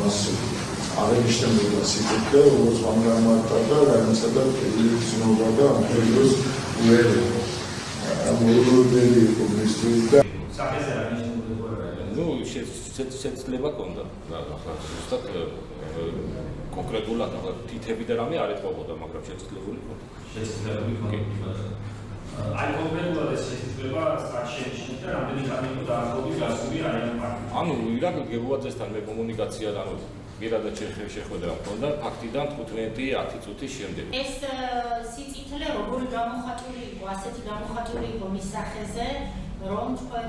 მას აღნიშნებოდა სიკეთე, როგორც მან გამარტა განაცხადა ტელევიზიურობა და ამერიკოს ვერ მოლოდები იყო მისთვის და საფეზე აღნიშნებოდა ну შეცვლება ქონდა ახლა ზუსტად კონკრეტულად ახლა თითები და რამე არ ეთყობოდა მაგრამ შეცვლებული ქონდა აი კონკრეტულად ეს შეცვლება სტრატეგიაში და რამდენი კანონი დაახლოებით გასული არიან ფაქტი. ანუ ირაკლი გებუაძესთან მე კომუნიკაცია და პირადად შეხვედრა მქონდა ფაქტიდან 15-10 წუთის შემდეგ. ეს სიწითლე როგორი გამოხატული იყო, ასეთი გამოხატული იყო მის სახეზე, რომ თქვენ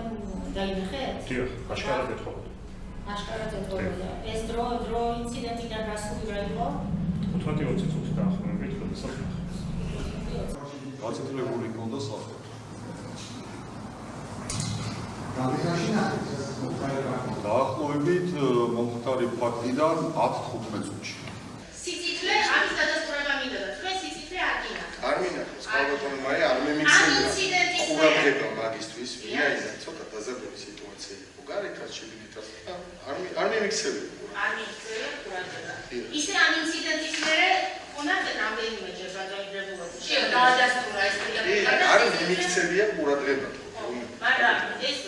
დაინახეთ? დიახ, აშკარად ეთყობოდა. აშკარად ეთყობოდა. ეს დრო ინციდენტიდან გასული რა იყო? 15-20 წუთი დაახლოებით, როდესაც გაცილებული ქონდა სახე. დაახლოებით მომხდარი ფაქტიდან 10-15 წუთში. სიწითლე ამის დადასტურება მინდა და თქვენ სიწითლე არ გინახავთ. არ მინახავს, ალბათ მაი არ მემიქსებია. ყურადღება მაგისტვის, ვინაიდან ცოტა დაზარალური სიტუაცია იყო. გარეთაც შევიდით და არ მემიქსებია. არ მიიღწევა ყურადღება. ისე ამ ინციდენტის მერე ხონათ რამდენიმეჯერ გადაიძებულოთ. დაადასტურა ეს პირდაპირ. არ მემიქსებია ყურადღება. მაგრამ ეს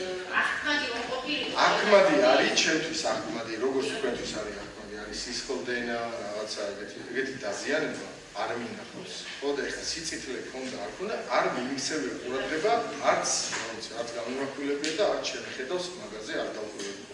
ახმადი რომ ყოფილიყო. ახმადი არის ჩემთვის ახმადი, როგორც თქვენთვის არის ახმადი, არის სისხლდენა, რაღაცა ეგეთი დაზიანება არ მინახავს. ხოდა ეს სიცითლე ქონდა, არ ქონდა, არ მიმიქცევია ყურადღება, არც გამომახვილებია და არც შეხედავს მაგაზე არ დავუყურებია.